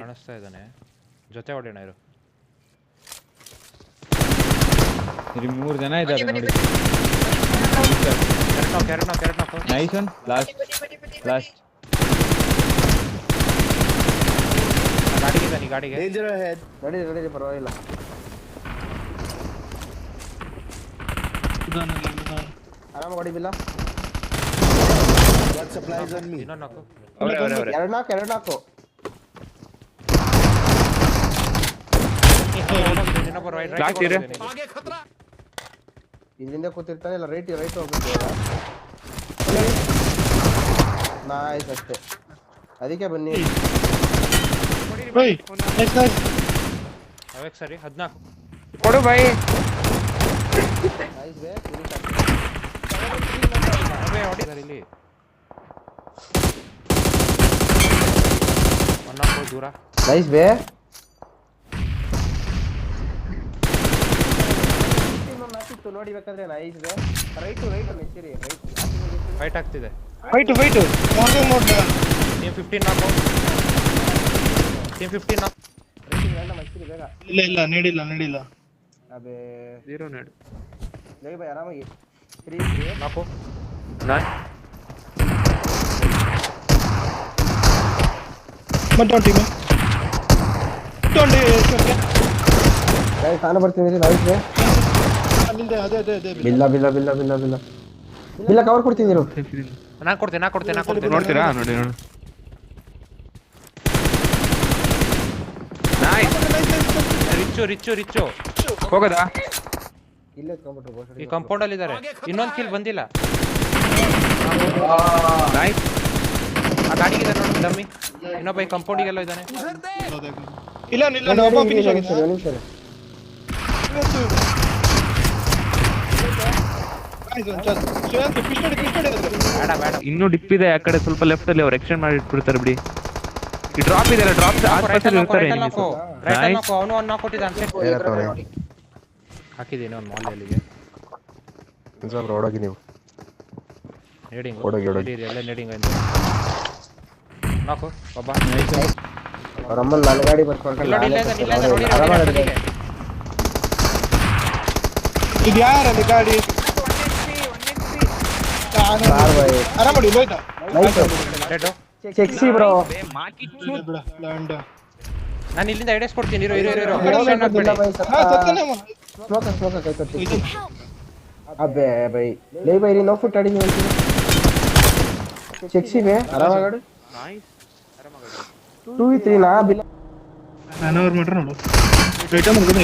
ಕಾಣಿಸ್ತಾ ಇದ್ದಾನೆ ಜೊತೆ ಹೊಡೆಯೋಣ ಇರು ಇಲ್ಲಿ 3 ಜನ ಇದ್ದಾರೆ ನೋಡಿ ಕೆರೆಟ್ ನೈಸ್ ಒನ್ ಲಾಸ್ಟ್ ಗಾಡಿಗೆ ಡೇಂಜರ್ ಅಹೆಡ್ ನಡೀರಿ ಪರವಾಗಿಲ್ಲ ಆರಾಮ ಹೊಡಿಬಿಲ್ಲ ವಾಟ್ ಸಪ್ಲೈಸ್ ಆನ್ ಮೀ ಇನ್ನೊಂದು ನಾಕು ಎರಡು ನಾಲ್ಕು ಇಲ್ಲಿಂದ ಕೂತಿರ್ತಾನೆ ಇಲ್ಲ ರೈಟ್ ಹೋಗ್ಬೇಕು ನೈಸ್ ಅಷ್ಟೇ ಅದಕ್ಕೆ ಬನ್ನಿ ಸರಿ 14 ಕೊಡು ಬೈ ನೈಸ್ ಬೇ ಇಲ್ಲಿ 14 ದೂರ ನೈಸ್ ಬೇ ನೋಡಿ ಬೇಕಾದ್ರೆ ನೈಸ್ ಬೇ ರೈಟ್ ನೆಚ್ಚಿರಿ ಫೈಟ್ ಆಗ್ತಿದೆ ಫೈಟ್ ಮಾರ್ನಿಂಗ್ ಮೋಡ್ ಟೀಮ್ 15 ನಾಕು ಟೀಮ್ 15 ನಾಕು ಮಚ್ಚಿರಿ ಬೇಗ ಇಲ್ಲ ನೀಡಿಲ್ಲ ಅಬೇ 0 ನೀಡು ಲೇ ಬೈ ಆರಾಮಾಗಿ 3 ನಾಕು ಮತ್ತೆ ಟೀಮ್ 20 ಗೈಸ್ ನಾನು ಬರ್ತೀನಿ ನೈಸ್ ಬೇ ಅಲ್ಲಿಂದ ಅದೇ ಬಿಲ್ಲ ಕವರ್ ಕೊಡ್ತೀನಿ ಇರು ನಾನು ಕೊಡ್ತೇನೆ ನೋಡ್ತೀರಾ ನೋಡಿ ರಿಚ್ಚು ಹೋಗೋದಾ ಇಲ್ಲೇ ಎತ್ಕೊಂಡ್ಬಿಟ್ರು ಈ ಕಾಂಪೌಂಡ್ ಅಲ್ಲಿ ಇದ್ದಾರೆ ಇನ್ನೊಂದು ಕಿಲ್ ಬಂದಿಲ್ಲ ನೈಸ್ ಆ ಗಾಡಿಗೆ ಇದೆ ನೋಡಿ ಡಮ್ಮಿ ಇನ್ನೊಬ್ಬ ಈ ಕಾಂಪೌಂಡಿಗೆಲ್ಲ ಇದ್ದಾನೆ ಇಲ್ಲ ಒಬ್ಬ ಫಿನಿಶ್ ಆಗಿದೆ ಬೇಡ ಇನ್ನೂ ಡಿಪ್ ಇದೆ ಆ ಕಡೆ ಸ್ವಲ್ಪ ಲೆಫ್ಟ್ ಅಲ್ಲಿ ಅವ್ರು ಎಕ್ಸ್ಟೆಂಡ್ ಮಾಡಿ ಇಟ್ಬಿಡ್ತಾರೆ ಬಿಡಿ ಈ ಡ್ರಾಪ್ ಇದೆಲ್ಲ ಡ್ರಾಪ್ ಆಸ್ಪಾಸಲ್ಲಿ ಇರ್ತಾರೆ ಅವನು ಅನ್ನ ಕೊಟ್ಟಿದ್ದಾನೆ ಹಾಕಿದ್ದೀನಿ ಒಂದು ಮಾಲ್ ಅಲ್ಲಿಗೆ ರೋಡೋಗಿ ನೀವು ನೇಡಿಂಗ್ ಓಡೋಗಿ ಎಲ್ಲ ನೇಡಿಂಗ್ ಅಂತ ನಾಕು ಒಬ್ಬ ಅವರಮ್ಮಲ್ಲಿ ನನ್ನ ಗಾಡಿ ಬರ್ಕೊಂಡು ಇದು ಯಾರಲ್ಲಿ ಗಾಡಿ ಆರಾಮ ಹೋಯ್ತಾ ಚೆಕ್ಸಿ ಬ್ರೋ ನಾನು ಇಲ್ಲಿಂದ ಐಡಿಯಾಸ್ ಕೊಡ್ತೀನಿ ಇರು ಸ್ಮೋಕ ಕೈ ಕೊಡ್ತೀನಿ ಅಬ್ಬೆ ಬೈ ಲೇ ಬೈ ನೋ ಫುಟ್ ಆಡಿ ನೀವು ಚೆಕ್ಸಿ ಬೇ ಆರಾಮಾಗಾಡು 2v3 ನಾ ಬಿಲ್ಲ ನಾನು ಅವ್ರ ಮಟ್ರ ನೋಡು ರೈಟ್ ಮಾಡ್ಕೊಂಡು